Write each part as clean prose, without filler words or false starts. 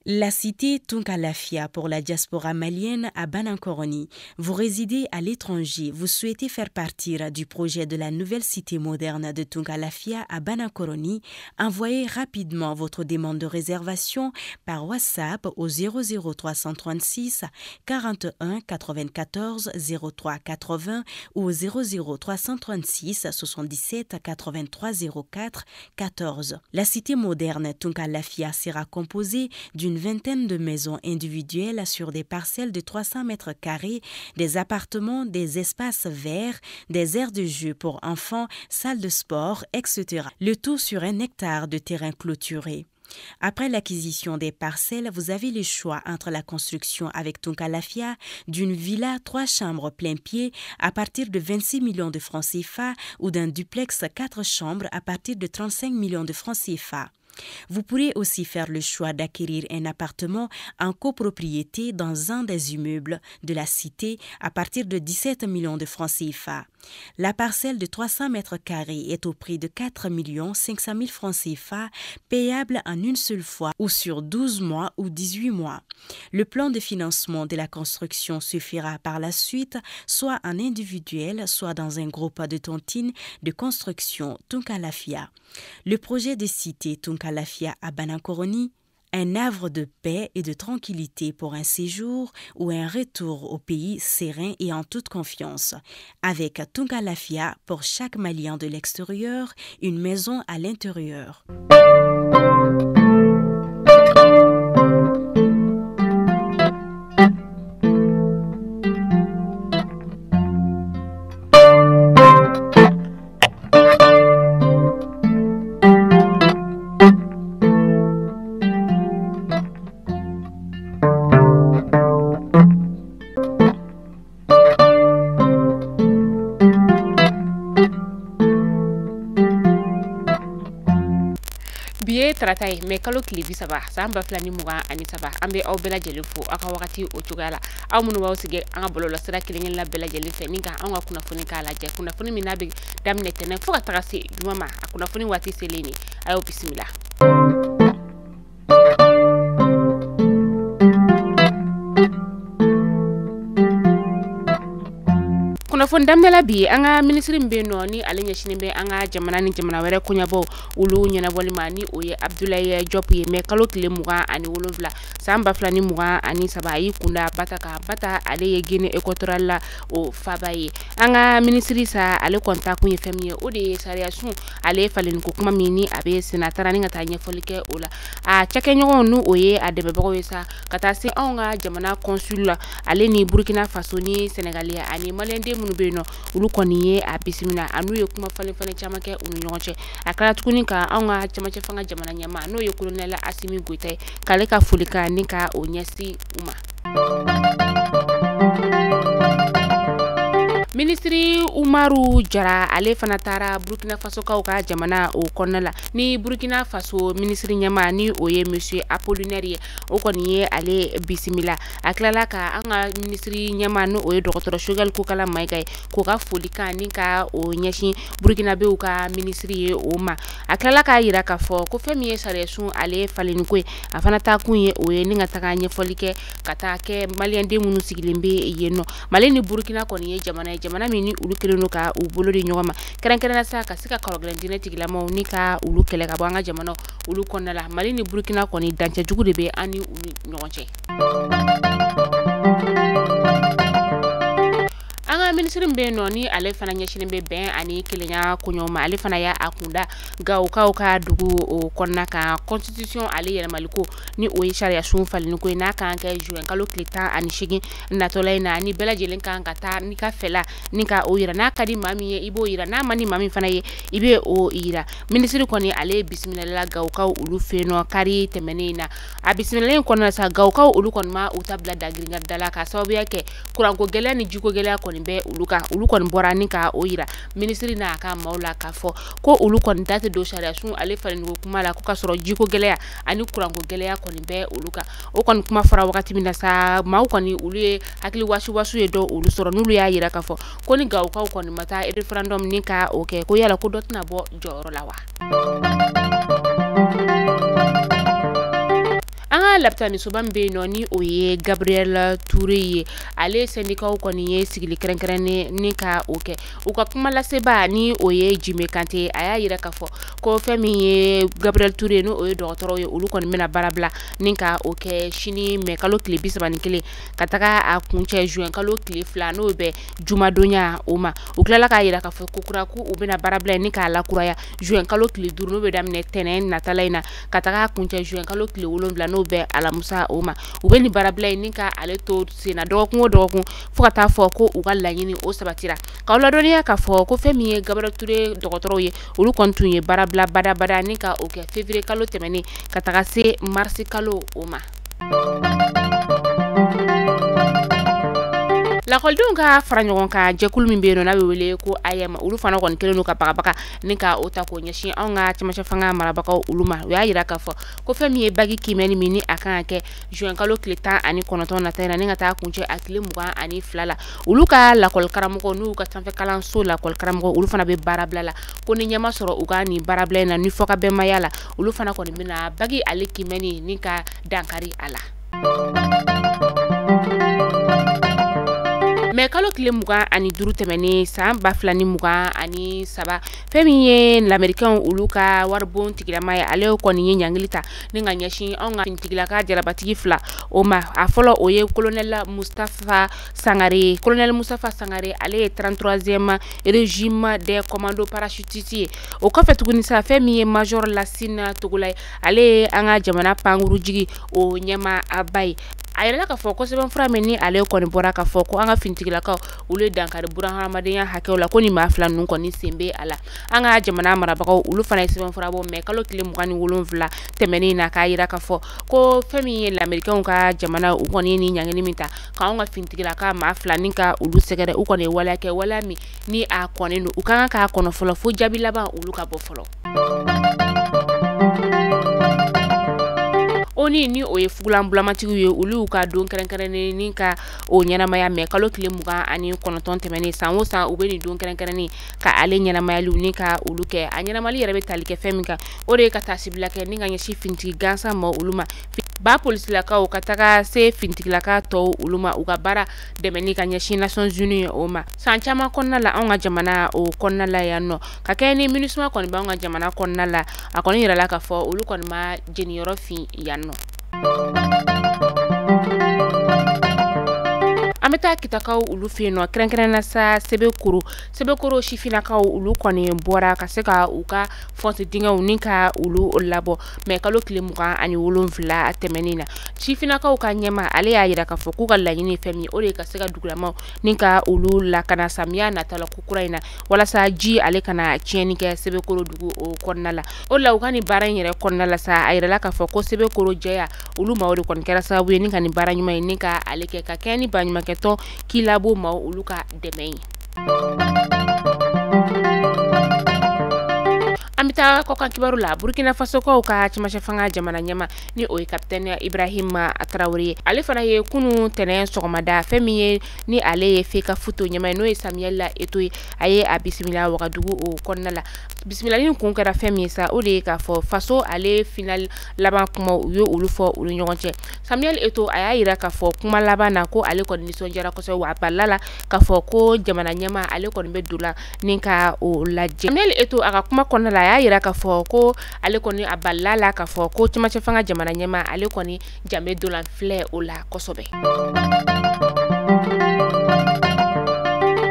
La cité Tunkalafia pour la diaspora malienne à Banankoroni. Vous résidez à l'étranger, vous souhaitez faire partir du projet de la nouvelle cité moderne de Tunkalafia à Banankoroni. Envoyez rapidement votre demande de réservation par WhatsApp au 00336 41 94 03 80 ou au 00336 77 83 04 14. La cité moderne Tunkalafia sera composée d'une vingtaine de maisons individuelles sur des parcelles de 300 mètres carrés, des appartements, des espaces verts, des aires de jeu pour enfants, salles de sport, etc. Le tout sur 1 hectare de terrain clôturé. Après l'acquisition des parcelles, vous avez le choix entre la construction avec Tunkalafia d'une villa 3 chambres plein pied à partir de 26 millions de francs CFA ou d'un duplex 4 chambres à partir de 35 millions de francs CFA. Vous pourrez aussi faire le choix d'acquérir un appartement en copropriété dans un des immeubles de la cité à partir de 17 millions de francs CFA. La parcelle de 300 mètres carrés est au prix de 4 500 000 francs CFA, payable en une seule fois ou sur 12 mois ou 18 mois. Le plan de financement de la construction se fera par la suite, soit en individuel, soit dans un groupe de tontines de construction Tunkalafia. Le projet de cité Tunkalafia à Banankoroni, un havre de paix et de tranquillité pour un séjour ou un retour au pays serein et en toute confiance. Avec Tunkalafia, pour chaque Malien de l'extérieur, une maison à l'intérieur. Taratai me kalo kili bisaba samba flani muga ani saba ambe aw bela jeli fo aka wakati o cogala aw munu waw sige anga bolo la sira kilingen la bela jeli fe ninga anga kuna funi kala je kuna funi minabe damne tene fo ka tagasi jumama akuna funi wati seleni ayo bismillah. Kuna fondamne la bi anga ministri mbe noni alenya shinimbe anga jamana ni jamana were kunyabo ulu nyana bolimani oye Abdoulaye Diop ye me kalo kile muga ani wolobla samba flani muga ani sabayi kunda bata ale ye Guinée équatoriale la o fabaye anga ministri sa ale konta kunye femye o de sariasun ale falen ko kuma mini abe senatara ni ngata nyefolike ola a chake nyogo nu oye adebe bako wesa kata se anga jamana consul ale ni Burkina Faso ni Senegalia ani malende munu beno ulu koniye a bisimila anu ye kuma falen chamake unu nyonche akala tukuni ka anga chamache fanga jamana nyama no ye kolonel Assimi Goïta kale ka fulika nika onyesi uma. Ministri Umaru Jara ale fanatara Burkina Faso ka jamana o konala ni Burkina Faso ministri nyama ni oye monsieur Apollinaire o koniye ale bisimila aklala ka anga ministri nyama no oye docteur Shogal ko kala maigay ko ka folika ni ka o nyashi Burkina be ka ministri o ma aklala ka yira ka fo ko femiye saresu ale faleni ko afanata kunye oye ni ngataka nyefolike kata ke maliende munu sigilembe yeno maleni Burkina koniye jamana mini ulu keleno ka u bolo di nyoma kerenkere sa ka sika koroglandine tigilamo ni ka ulu kele ka banga jamano ulu konala malini Burkina koni dancha jugu de be ani ulu nyonche. Anga ministri mbe noni ale fana nyashini mbe ben ani kelenya kunyoma ale fana ya akunda ga uka dugu o konna ka constitution ale yele maliko ni o sharia sun falini ko na kan ka juin kalo kleta ani shigi na tolaina ni bela jelen kan kata ni ka fela ni ka o yira na kadi mami ye ibo yira na mani mami fana ye ibe o yira ministri koni ale bismillah ga uka ulu feno kari temenina a bismillah konna sa ga uka ulu kon ma utabla dagringa dala ka sababu yake kurango gele ni juko gele koni be ulu kon borani ka oyira ministri na ka maula ka fo ko ulu kon date do sharia sun ale faleni ko kuma la ko ka soro jiko geleya ani kurango geleya koni be uluka o kon kuma fara wakati mina sa ma koni ulu hakili wasu ye do ulu soro nulu ya yira ka fo koni ga ka koni mata referendum ni ka okay ko yala ko dotna bo joro lawa. anga laptani so bambe no ni oye Gabriel Touré ale syndicat ko ni ye sigili krenkrene ni ka oke uka kuma la seba ni oye Jimé Kanté aya yira ka fo ko femi ye Gabriel Touré no oye docteur ye ulu ko ni mena barabla ni ka oke shini me kalo kile bisabani kile kataka a kunche juin kalo kile fla no be juma donya oma uklala ka yira ka fo kokura ku ubena barabla ni ka la kuraya juin kalo kile duru no be damne tenen natalaina kataka kunche juin kalo kile wolonvla no be ala musa oma ubeni barabla ni ka ale to sena dokun fukata fo ko ugalla yini o sabatira kawla donia ka fo ko femi ye Gabriel Touré docteur ye ulu kontunye barabla bada ni ka oke février kalo temeni kataka se mars kalo oma la koldon ka fara ɲɔgɔn ka jɛkulu min be no na be wele ko ayama ulu fana kɔni kelen no ka bagabaga ni ka o ta ko ɲɛsin an ka cɛmancɛ fanga marabagaw ulu ma u y'a yira k'a fɔ ko fɛn min ye bagi kimɛni min ni a kan ka kɛ juin kalo tile 19 nata in na ni ka taa kuncɛ a tile 22 la ulu ka lakɔli karamɔgɔ n'u ka sanfɛ kalanso lakɔli karamɔgɔ ulu fana be baarabila la ko ni ɲɛma sɔrɔ u ka nin baarabila in na ni fɔ ka bɛnmaya la ulu fana kɔni bena bagi ale kimɛni ni ka dankari a la mais kalo kile 25 tɛmɛni san 2023 fɛn min ye l'américain ulu ka waribon tigilama ye ale kɔni ye ɲangili ta ni ka ɲɛsin anw ka finitigilaka jarabatigi fila o ma a fɔlɔ o ye colonel Mustafa Sangare ale ye 33e régime des commandos parachutistes ye o kɔfɛ tuguni sa fɛn min ye major Lassina Togolay ale ye an ka jamana pankuru jigi o ɲɛma aba ye a yɛrɛ la ka fɔ ko sɛbɛnfura min ni ale kɔni bɔra ka fɔ ko an ka finitigilakaw olu ye dankari buran hadamadenya hakɛw la ko ni maa fila ninnu kɔni sen bɛ a la an ka jamana marabagaw olu fana ye sɛbɛnfura bɔ mais kalo tile 27 tɛmɛnen na k'a yira ka fɔ ko fɛn min ye lamɛrikɛnw ka jamana u kɔni ye ni ɲangini min ta k'anw ka finitigilaka maa fila ni ka olu sɛgɛrɛ u kɔni ye waleya kɛ waleya min ni a kɔnnen don u kan k'a kɔnɔ fɔlɔ fo jaabi laban olu ka bɔ fɔlɔ oni ni o ye fugulan bulamatigiw ye olu ka don kɛrɛnkɛrɛnnen ni ka o ɲɛnamaya mais kalo tile 29 tɛmɛnen san o san u bɛ nin don kɛrɛnkɛrɛnnen ka ale ɲɛnamayaliw ni ka olu kɛ a ɲɛnamali yɛrɛ bɛ tali kɛ fɛn min kan o de ye ka taa sibila kɛ ni ka ɲɛsin finitigi gansan ma olu ma ba polisilakaw ka taga se finitigilaka tɔw olu ma u ka baara dɛmɛni ka ɲɛsin Nations Unies ye o ma san caman kɔnɔna la anw ka jamana o kɔnɔna la yan nɔ ka kɛ ni MINUSMA kɔni b'anw ka jamana kɔnɔna la a kɔni yirala ka fɔ olu kɔni ma jeniyɔrɔ fin yan nɔ an bɛ taa kitakaw ulu fɛ yen nɔ kɛrɛnkɛrɛnna sa Sebekoro sifinakaw ulu kɔni bɔra ka se ka u ka fonte dingɛw ni ka ulu labɔ mais kalo tile 27 tɛmɛnen na sifinakaw ka ɲɛma ale y'a yira k'a fɔ k'u ka laɲini ye fɛn min o de ye ka se ka dugulamaw ni ka ulu lakana samiya natala ko kura in na walasa ji ale kana tiɲɛni kɛ Sebekoro dugu o kɔnɔna la o la u ka nin baara in yɛrɛ kɔnɔna la sa a yirala k'a fɔ ko Sebekoro jɛya olu ma o de kɔni kɛra sababu ye ni ka nin baara ɲuman ye ni ka ale kɛ ka kɛ ni baɲumankɛ tɔn k'i labo ma olu ka dɛmɛ ye an bɛ taa kɔkan kibaru la Burkina Faso kaw ka cɛmancɛ fanga jamana ɲɛma ni o ye capitaine Ibrahima Traoré ye ale fana ye kunu tɛnɛn sɔgɔmada fɛn min ye ni ale ye Feka Futo ɲɛma ye n'o ye Samuel Eto'o ye a ye a bisimila Wagadugu o kɔnɔna la bisimilali kun kɛra fɛn min ye sa o de ye k'a fɔ faso ale final laban kuma u ye olu fɔ olu ɲɔgɔn cɛ Samuel Eto'o a y'a yira k'a fɔ kuma laban na ko ale kɔni nisɔndiyara kosɛbɛ wa a balila la k'a fɔ ko jamana ɲɛma ale kɔni bɛ don la ni ka o lajɛ Samuel Eto'o a ka kuma kɔnɔna la a y'a yira k'a fɔ ko ale kɔni a balila la k'a fɔ ko cɛmancɛ fanga jamana ɲɛma ale kɔni jambe dolan filɛ o la kosɛbɛ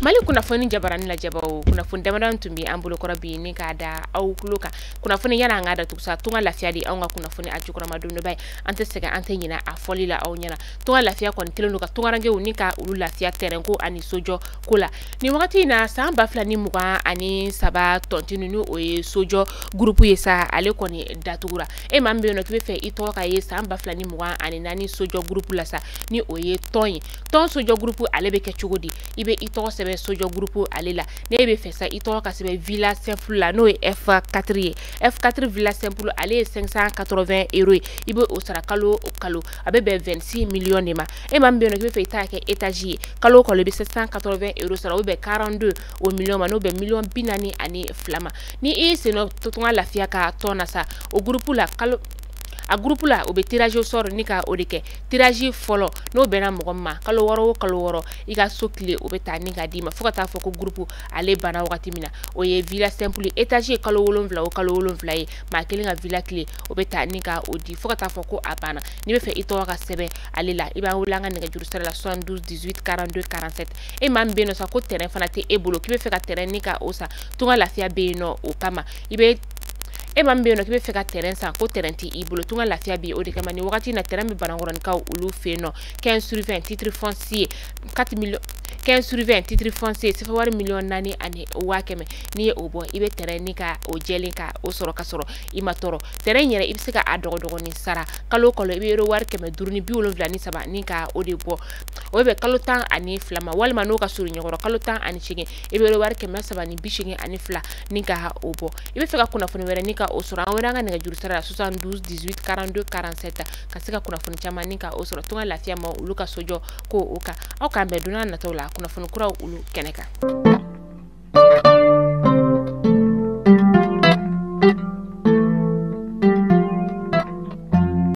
Mali kunnafoni jabarani lajabaw kunnafoni damadan tun bɛ an bolokɔrɔ bi ni k'a da aw tulo kan kunnafoni yana an ka da tugusa tunga lafiya di anw ka kunnafoni a jukɔrɔma don dɔ b'a ye an tɛ sɛgɛn an tɛ ɲinɛ a fɔli la aw ɲɛna tunga lafiya kɔni kelen don ka tungarankew ni ka olu lafiya terrain ko ani sojɔ ko la nin wagati in na san 2023 tɔnti ninnu o ye sojɔ groupe ye sa ale kɔni datugura e maa min bɛ yen nɔ k'i bɛ fɛ i tɔgɔ ka ye san 2024 sojɔ groupe la sa ni o ye tɔn ye tɔn sojɔ groupe ale bɛ kɛ cogo di i bɛ i tɔgɔ sɛbɛn sojɔ groupe ale la ne bɛ fɛ sa i tɔgɔ ka sɛbɛn villa simple la n'o ye F4 ye F4 villa simple ale ye 580 € ye i bɛ o sara kalo o kalo a bɛ bɛn 26 millions de ma e maa min bɛ yen nɔ k'i bɛ fɛ i ta kɛ étage ye kalo o kalo i bɛ 780 € sara o bɛ 42 o millions ma n'o bɛ million 42 ma ni i sen nɔ tunga lafiya ka tɔn na sa o groupe la kalo a groupe la o be tirage au sort ni ka o de kɛ tirage fɔlɔ n'o bɛnna mɔgɔ ma kalo wɔɔrɔ i ka so tile o be taa ni ka di ma fo ka taa fɔ ko groupe ale bana wagati min na o ye villa simple étage kalo 7 o kalo 7 ye maa kelen ka villa clé o be taa ni ka o di fo ka taa fɔ ko a bana ni be fɛ i tɔgɔ ka sɛbɛn ale la i b'a wele an ka nɛgɛjuru sira la 72 18 42 47 e maa min bɛ yen nɔ sa ko terrain fana tɛ e bolo k'i bɛ fɛ ka terrain ni ka o sa Tunga Lafiya bɛ yen nɔ o kama i bɛ e maa min bɛ yen nɔ k'i bɛ fɛ ka terrain san ko terrain tɛ i bolo Tunga Lafiya bɛ yen o de kama ni wagati in na terrain bɛ Banakɔrɔnikaw olu fɛ yen nɔ 15/20 titre foncier 4 millions 15/20 titre foncier sefa wari 4,000,000 ani 500,000 n'i ye o bɔ i bɛ terrain ni ka o jɛlen ka o sɔrɔ ka sɔrɔ i ma tɔɔrɔ terrain yɛrɛ i bɛ se ka a dɔgɔdɔgɔnin sara kalo kalo i bɛ euro wari 573 ni ka o de bɔ o bɛ kalo 12 ma walima n'o ka surun ɲɔgɔn kalo 18 i bɛ euro wari 782 ni ka o bɔ i bɛ fɛ ka kunnafoni wɛrɛ ni ka o sɔrɔ an wɛrɛ an ka nɛgɛjuru sira la 72 18 42 47 ka se ka kunnafoni caman ni ka o sɔrɔ Tunga Lafiya ma olu ka sojɔ ko o kan aw k'an bɛn don n'a nataw la kunnafoni kuraw olu kɛnɛ kan